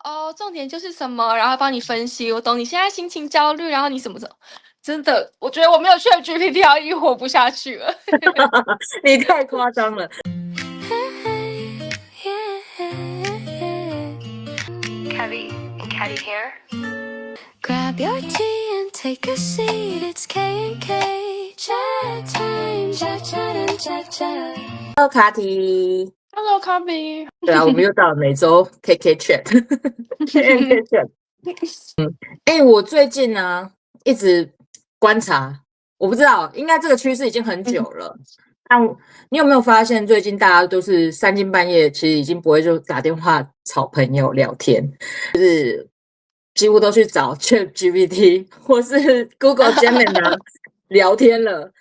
哦，重点就是什么，然后帮你分析。我懂你现在心情焦虑，然后你什么什么，真的，我觉得我没有ChatGPT要已经活不下去了。你太夸张了。Caddy and Caddy here. Grab your tea and take a seat. It's K&K chat time. Chat, chat, and chat, chat. Hello，卡提。Hello, Copy。对啊，我们又到了每周 KK Chat，KK Chat。我最近呢一直观察，我不知道，应该这个趋势已经很久了。但你有没有发现，最近大家都是三更半夜，其实已经不会就打电话找朋友聊天，就是几乎都去找 ChatGPT 或是 Google Gemini 聊天了。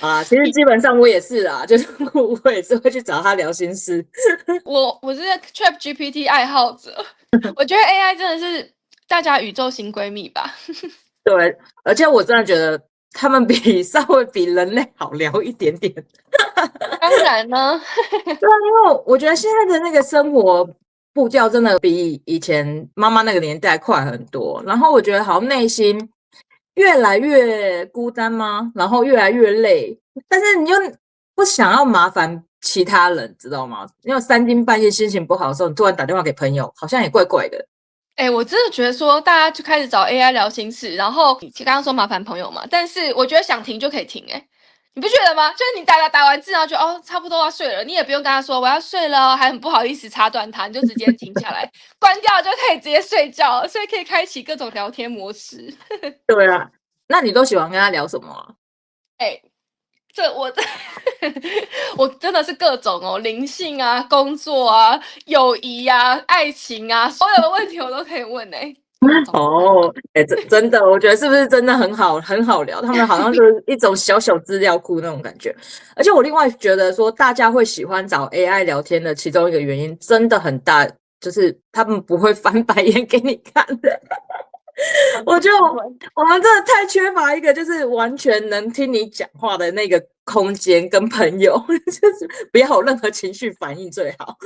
啊，其实基本上我也是啊，就是我也是会去找他聊心事。我是 ChatGPT 爱好者，我觉得 AI 真的是大家宇宙型闺蜜吧。对，而且我真的觉得他们稍微比人类好聊一点点。当然呢，对啊，因为我觉得现在的那个生活步调真的比以前妈妈那个年代快很多，然后我觉得好像内心越来越孤单吗？然后越来越累，但是你又不想要麻烦其他人，知道吗？因为三更半夜心情不好的时候，你突然打电话给朋友，好像也怪怪的。我真的觉得说大家就开始找 AI 聊心事，然后你刚刚说麻烦朋友嘛，但是我觉得想停就可以停，你不觉得吗？就是你打完字，然后就差不多要睡了，你也不用跟他说我要睡了，还很不好意思插断他，你就直接停下来，关掉就可以直接睡觉了，所以可以开启各种聊天模式。对啊，那你都喜欢跟他聊什么啊？我真的是各种灵性啊、工作啊、友谊啊、爱情啊，所有的问题我都可以问哦，真的，我觉得是不是真的很好聊？他们好像就是一种小小资料库那种感觉。而且我另外觉得说，大家会喜欢找 AI 聊天的其中一个原因，真的很大，就是他们不会翻白眼给你看的。我觉得我们真的太缺乏一个就是完全能听你讲话的那个空间跟朋友，就是不要有任何情绪反应最好。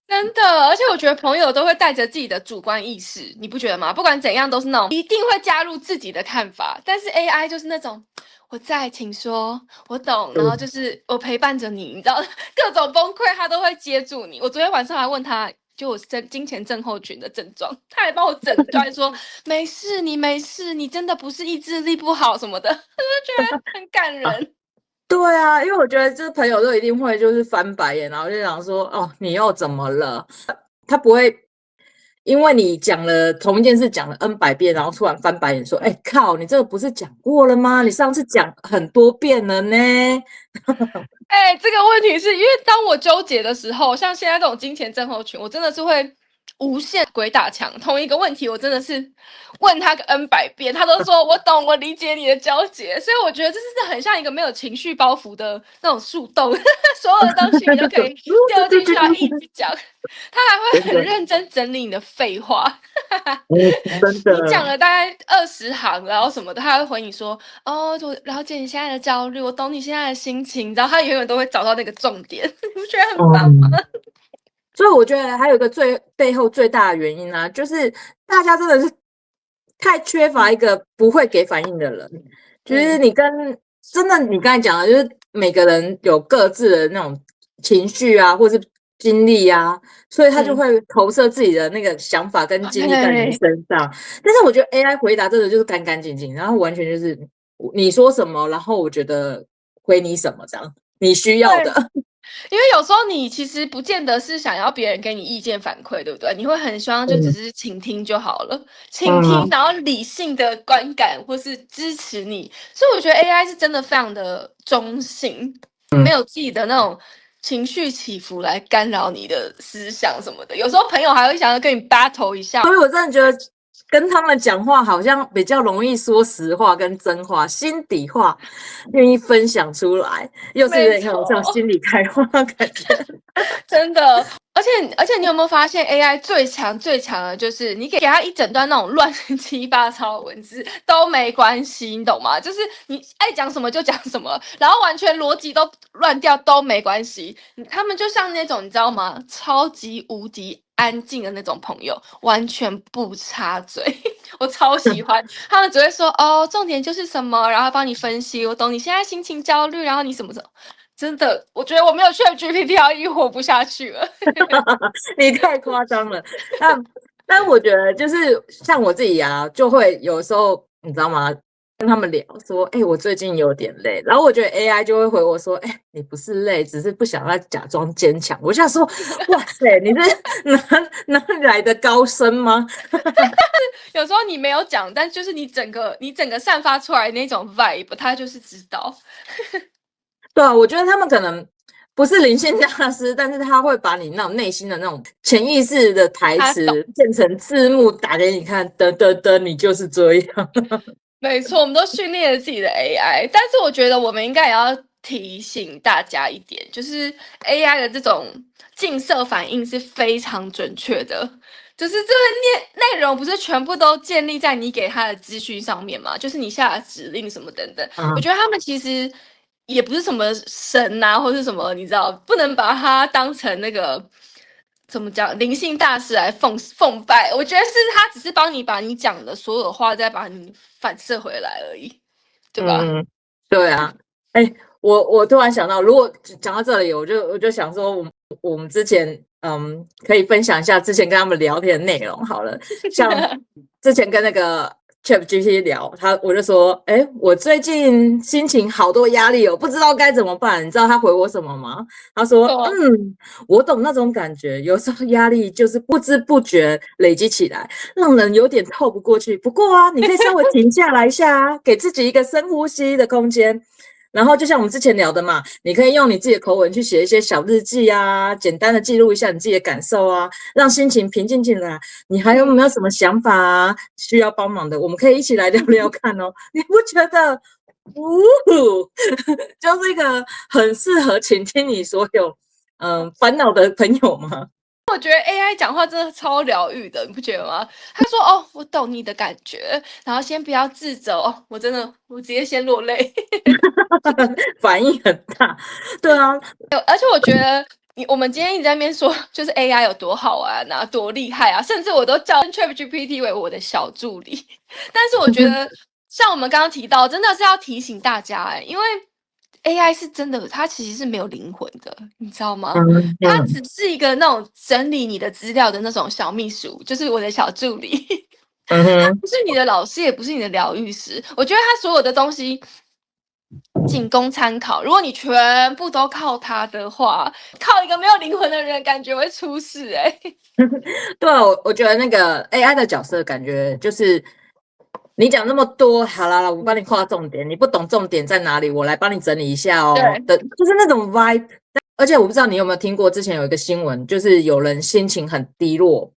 真的，而且我觉得朋友都会带着自己的主观意识，你不觉得吗？不管怎样都是那种一定会加入自己的看法，但是 AI 就是那种我在，请说，我懂，然后就是我陪伴着你，你知道各种崩溃他都会接住你。我昨天晚上还问他，就我金钱症候群的症状，他还帮我诊断说没事，你没事，你真的不是意志力不好什么的，我就觉得很感人。对啊，因为我觉得这朋友都一定会就是翻白眼，然后就想说，哦，你又怎么了？他不会因为你讲了同一件事讲了 N 百遍，然后突然翻白眼说，哎靠，你这个不是讲过了吗？你上次讲很多遍了呢。这个问题是因为当我纠结的时候，像现在这种金钱症候群，我真的是会无限鬼打墙。同一个问题，我真的是问他个 N 百遍，他都说我懂，我理解你的纠结。所以我觉得这是很像一个没有情绪包袱的那种树洞，所有的东西你都可以丢进去，然后一直讲，他还会很认真整理你的废话。真的，你讲了大概20行，然后什么的，他还会回你说：“哦，我了解你现在的焦虑，我懂你现在的心情。”然后他永远都会找到那个重点，你不觉得很棒吗？所以我觉得还有一个背后最大的原因啊，就是大家真的是太缺乏一个不会给反应的人。就是真的你刚才讲的，就是每个人有各自的那种情绪啊，或是经历啊，所以他就会投射自己的那个想法跟经历在你身上。但是我觉得 AI 回答真的就是干干净净，然后完全就是你说什么，然后我觉得回你什么这样，你需要的。因为有时候你其实不见得是想要别人给你意见反馈，对不对？你会很希望就只是倾听就好了，倾听，然后理性的观感或是支持你。所以我觉得 AI 是真的非常的中性，没有自己的那种情绪起伏来干扰你的思想什么的。有时候朋友还会想要跟你 battle 一下，所以我真的觉得跟他们讲话好像比较容易说实话跟真话，心底话愿意分享出来，又是有点像心里开花的感觉。真的，而且你有没有发现 AI 最强的就是你给他一整段那种乱七八糟的文字都没关系，你懂吗？就是你爱讲什么就讲什么，然后完全逻辑都乱掉都没关系。他们就像那种你知道吗？超级无敌安静的那种朋友，完全不插嘴，我超喜欢。他们只会说哦，重点就是什么，然后帮你分析。我懂你现在心情焦虑，然后你什么什么。真的，我觉得我没有ChatGPT，已经活不下去了。你太夸张了。但我觉得就是像我自己啊，就会有时候你知道吗？跟他们聊说，我最近有点累，然后我觉得 AI 就会回我说，你不是累，只是不想要假装坚强。我想说，哇塞，你是哪里来的高深吗？有时候你没有讲，但就是你整个散发出来那种 vibe，他就是知道。对啊，我觉得他们可能不是灵性大师，但是他会把你那种内心的那种潜意识的台词变成字幕打给你看，你就是这样。没错，我们都训练了自己的 AI，但是我觉得我们应该也要提醒大家一点，就是 AI 的这种近色反应是非常准确的。就是这个内容不是全部都建立在你给他的资讯上面嘛？就是你下的指令什么等等。我觉得他们其实也不是什么神啊，或是什么，你知道，不能把它当成那个怎么讲灵性大师来奉拜。我觉得是他只是帮你把你讲的所有话再把你反射回来而已，对吧？对啊。我突然想到，如果讲到这里，我就想说，我们之前可以分享一下之前跟他们聊天的内容好了。像之前跟那个 ChatGPT 聊，我就说，我最近心情好多压力哦，不知道该怎么办。你知道他回我什么吗？他说，我懂那种感觉，有时候压力就是不知不觉累积起来，让人有点透不过去。不过啊，你可以稍微停下来一下啊，给自己一个深呼吸的空间。然后就像我们之前聊的嘛，你可以用你自己的口吻去写一些小日记啊，简单的记录一下你自己的感受啊，让心情平静进来。你还有没有什么想法啊？需要帮忙的，我们可以一起来聊聊看哦。你不觉得，就是一个很适合倾听你所有烦恼的朋友吗？我觉得 AI 讲话真的超疗愈的，你不觉得吗？他说：“哦，我懂你的感觉，然后先不要自责哦。”我直接先落泪，反应很大。对啊，而且我觉得我们今天一直在那边说，就是 AI 有多好玩啊，多厉害啊，甚至我都叫 ChatGPT 为我的小助理。但是我觉得，像我们刚刚提到，真的是要提醒大家因为 AI 是真的，它其实是没有灵魂的，你知道吗？它只是一个那种整理你的资料的那种小秘书，就是我的小助理。它不是你的老师，也不是你的疗愈师。我觉得它所有的东西仅供参考。如果你全部都靠它的话，靠一个没有灵魂的人，感觉会出事对啊，我觉得那个 AI 的角色感觉就是。你讲那么多，好啦，我帮你画重点。你不懂重点在哪里，我来帮你整理一下哦。就是那种 vibe。而且我不知道你有没有听过，之前有一个新闻，就是有人心情很低落，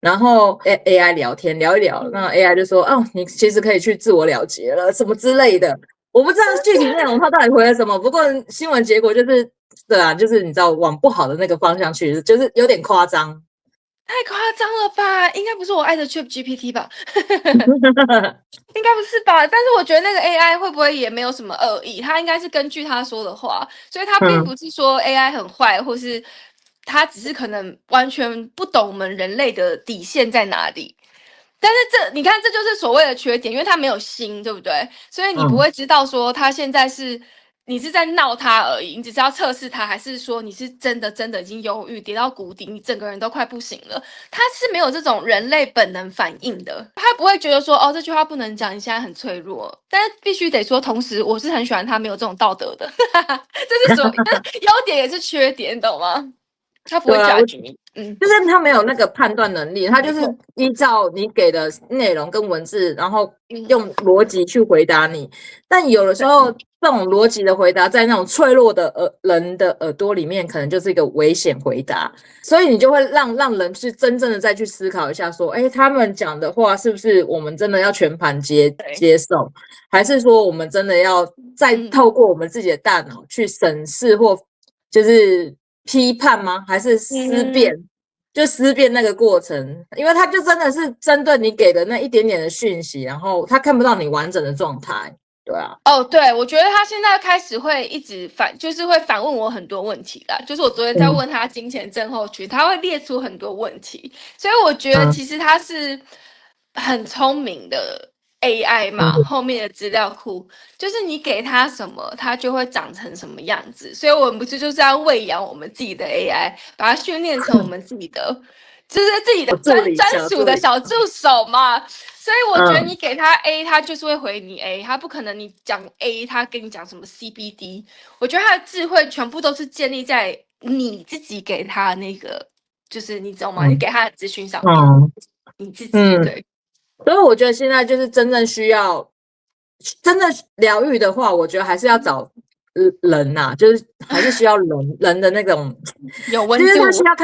然后 AI 聊天聊一聊，那 AI 就说：“哦，你其实可以去自我了结了，什么之类的。”我不知道具体内容他到底回了什么，不过新闻结果就是，对啊，就是你知道往不好的那个方向去，就是有点夸张。太夸张了吧？应该不是我爱的 ChatGPT 吧？应该不是吧？但是我觉得那个 AI 会不会也没有什么恶意？他应该是根据他说的话，所以他并不是说 AI 很坏，或是他只是可能完全不懂我们人类的底线在哪里。但是你看，这就是所谓的缺点，因为他没有心，对不对？所以你不会知道说他现在你是在闹他而已，你只是要测试他，还是说你是真的已经忧郁跌到谷底，你整个人都快不行了？他是没有这种人类本能反应的，他不会觉得说哦这句话不能讲，你现在很脆弱。但是必须得说，同时我是很喜欢他没有这种道德的，这是优点也是缺点，你懂吗？他不会judge你，就是他没有那个判断能力，他就是依照你给的内容跟文字，然后用逻辑去回答你。但有的时候，这种逻辑的回答，在那种脆弱的人的耳朵里面，可能就是一个危险回答，所以你就会让人去真正的再去思考一下，说，他们讲的话是不是我们真的要全盘接受，还是说我们真的要再透过我们自己的大脑去审视或就是批判吗？还是思辨？就思辨那个过程，因为他就真的是针对你给的那一点点的讯息，然后他看不到你完整的状态。对啊，哦，对，我觉得他现在开始会一直就是会反问我很多问题啦。就是我昨天在问他金钱症候群，他会列出很多问题，所以我觉得其实他是很聪明的 AI 嘛，后面的资料库就是你给他什么，他就会长成什么样子。所以我们不是就是要喂养我们自己的 AI，把它训练成我们自己的。就是自己的专属的小助手嘛，所以我觉得你给他 A，他就是会回你 A，他不可能你讲 A，他跟你讲什么 CBD。我觉得他的智慧全部都是建立在你自己给他那个，就是你知道吗？你给他的资讯上面，你自己对。所以我觉得现在就是真正需要真的疗愈的话，我觉得还是要找人呐、就是还是需要人的那种有温度，就是他需要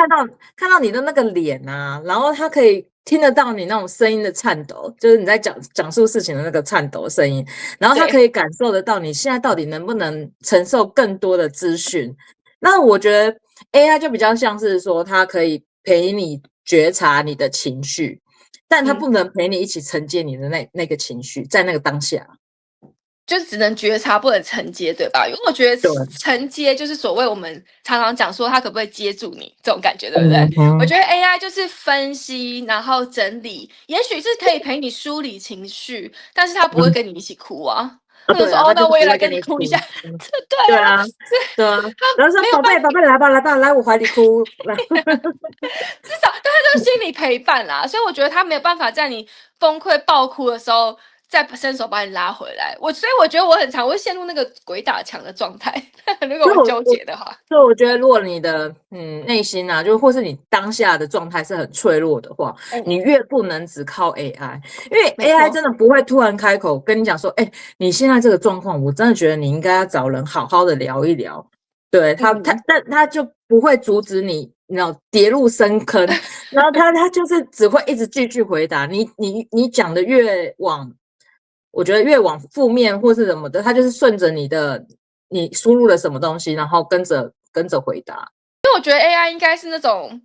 看到你的那个脸啊，然后他可以听得到你那种声音的颤抖，就是你在讲述事情的那个颤抖声音，然后他可以感受得到你现在到底能不能承受更多的资讯。那我觉得 AI 就比较像是说，它可以陪你觉察你的情绪，但它不能陪你一起承接你的那个情绪，在那个当下。就只能觉察，不能承接，对吧？因为我觉得承接就是所谓我们常常讲说，它可不可以接住你这种感觉，对不对？我觉得 AI 就是分析，然后整理，也许是可以陪你梳理情绪，但是它不会跟你一起哭啊。或者说哦，那我也来跟你哭一下，对啊，对啊。然后说宝贝，宝贝，来吧，来吧，来我怀里哭。至少，但它就是心理陪伴啦，所以我觉得它没有办法在你崩溃爆哭的时候。再伸手把你拉回来，所以我觉得我很常会陷入那个鬼打墙的状态。如果我纠结的话，所以我觉得，如果你的内心啊，就或是你当下的状态是很脆弱的话，你越不能只靠 AI， 因为 AI 真的不会突然开口跟你讲说，你现在这个状况，我真的觉得你应该要找人好好的聊一聊。对但他就不会阻止你，你知道跌入深坑，然后他就是只会一直继续回答你讲的越往。我觉得越往负面或是什么的，他就是顺着你输入了什么东西，然后跟着回答。因为我觉得 AI 应该是那种，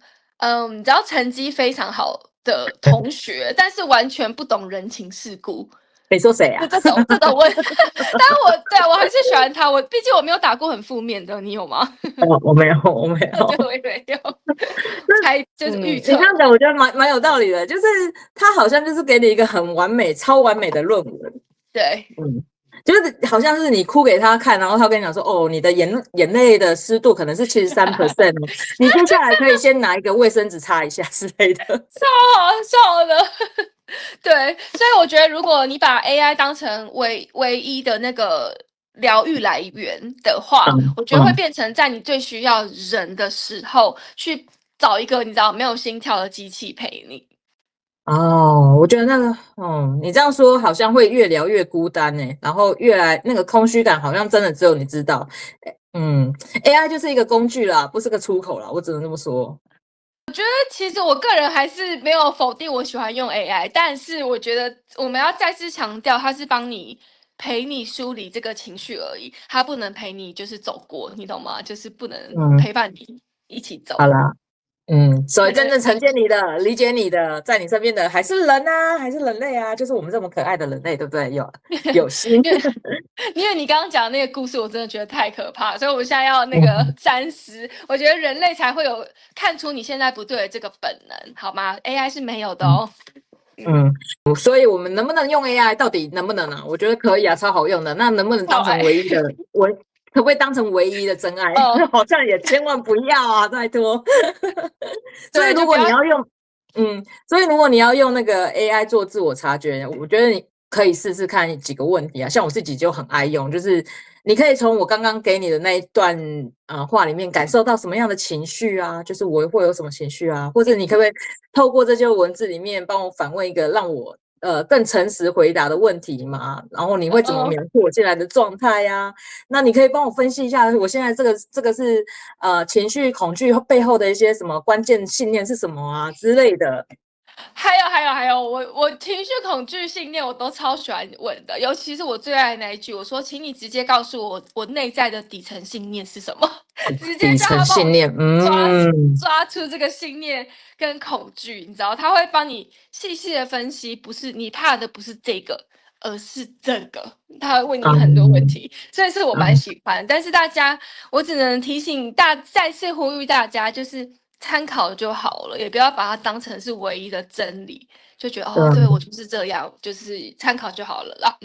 你知道成绩非常好的同学，但是完全不懂人情世故。你说谁啊？这种问，但我还是喜欢他。毕竟我没有打过很负面的，你有吗？我没有。对，我也没有。就是预测。你这样讲，我觉得蛮有道理的。就是他好像就是给你一个很完美、超完美的论文。对，就是好像是你哭给他看，然后他跟你讲说，哦，你的眼泪的湿度可能是73%，你接下来可以先拿一个卫生纸擦一下之类的，超好笑的。对，所以我觉得如果你把 AI 当成唯一的那个疗愈来源的话，我觉得会变成在你最需要人的时候去找一个你知道没有心跳的机器陪你。哦，我觉得那个，你这样说好像会越聊越孤单呢，然后越来那个空虚感好像真的只有你知道。AI 就是一个工具啦，不是个出口啦，我只能这么说。我觉得其实我个人还是没有否定我喜欢用 AI，但是我觉得我们要再次强调，它是帮你陪你梳理这个情绪而已，它不能陪你就是走过，你懂吗？就是不能陪伴你一起走。好啦。所以真正承接你的、理解你的、在你身边的还是人啊，还是人类啊，就是我们这么可爱的人类，对不对？有心。因为你刚刚讲的那个故事，我真的觉得太可怕，所以我们现在要那个三思。我觉得人类才会有看出你现在不对的这个本能，好吗 ？AI 是没有的哦。所以我们能不能用 AI？到底能不能啊？我觉得可以啊，超好用的。那能不能当成唯一的可不可以当成唯一的真爱？好像也千万不要啊，拜托。所以如果你要用，所以如果你要用那个 AI 做自我察觉，我觉得你可以试试看几个问题啊。像我自己就很爱用，就是你可以从我刚刚给你的那一段话里面感受到什么样的情绪啊，就是我会有什么情绪啊，或者你可不可以透过这些文字里面帮我反问一个让我更诚实回答的问题嘛？然后你会怎么描述我现在的状态呀？那你可以帮我分析一下，我现在这个是情绪恐惧背后的一些什么关键信念是什么啊之类的。还有，我情绪恐惧信念我都超喜欢问的，尤其是我最爱的那一句，我说，请你直接告诉我内在的底层信念是什么，直接叫他帮我抓出这个信念跟恐惧，你知道，他会帮你细细的分析，不是你怕的不是这个，而是这个，他会问你很多问题，所以是我蛮喜欢。但是我只能提醒再次呼吁大家，就是参考就好了，也不要把它当成是唯一的真理，就觉得对我就是这样，就是参考就好了啦。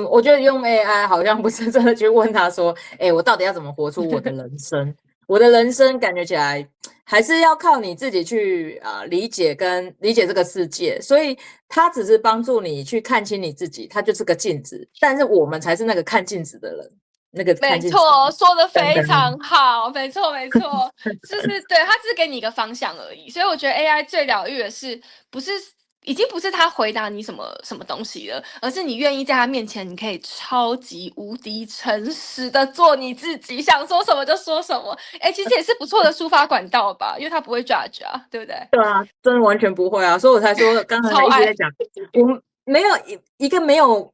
我觉得用 AI 好像不是真的去问他说，我到底要怎么活出我的人生？我的人生感觉起来还是要靠你自己去理解这个世界，所以它只是帮助你去看清你自己，它就是个镜子，但是我们才是那个看镜子的人。那个看镜子没错，说的非常好，没错，就是对，它只是给你一个方向而已。所以我觉得 AI 最疗愈的是，已经不是他回答你什么东西了，而是你愿意在他面前，你可以超级无敌诚实的做你自己，想说什么就说什么。其实也是不错的抒发管道吧，因为他不会 judge 啊，对不对？对啊，真的完全不会啊，所以我才说刚才一直在讲，我没有一个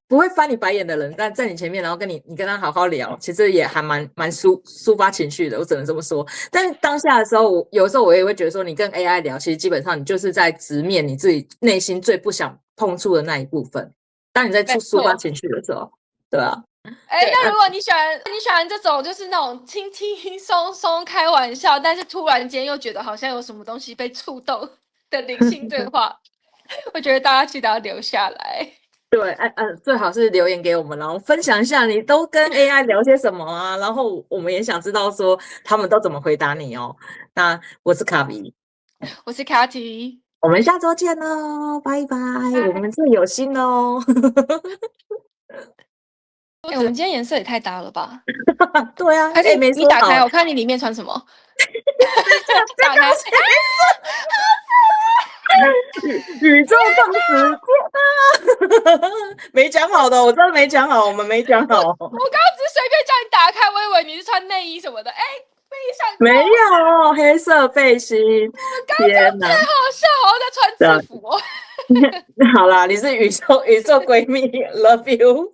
不会翻你白眼的人，但在你前面，然后你跟他好好聊，其实也还蛮抒发情绪的，我只能这么说。但是当下的时候，有时候我也会觉得说，你跟 AI 聊，其实基本上你就是在直面你自己内心最不想碰触的那一部分。当你在抒发情绪的时候，对啊。那如果你喜欢这种就是那种轻轻松松开玩笑，但是突然间又觉得好像有什么东西被触动的灵性对话，我觉得大家记得要留下来。对，最好是留言给我们，然后分享一下你都跟 AI 聊些什么啊，然后我们也想知道说他们都怎么回答你哦。那我是卡比，我是 Cathy， 我们下周见喽，拜拜。我们最有心哦。我们今天颜色也太搭了吧？对啊，还是没你打开，我看你里面穿什么。打开。宇宙共识啊！没讲好的，我真的没讲好，我们没讲好。我刚刚只是随便叫你打开，我以为你是穿内衣什么的。没有黑色背心。天哪，太好笑了，我在穿制服。好啦，你是宇宙闺蜜，love you。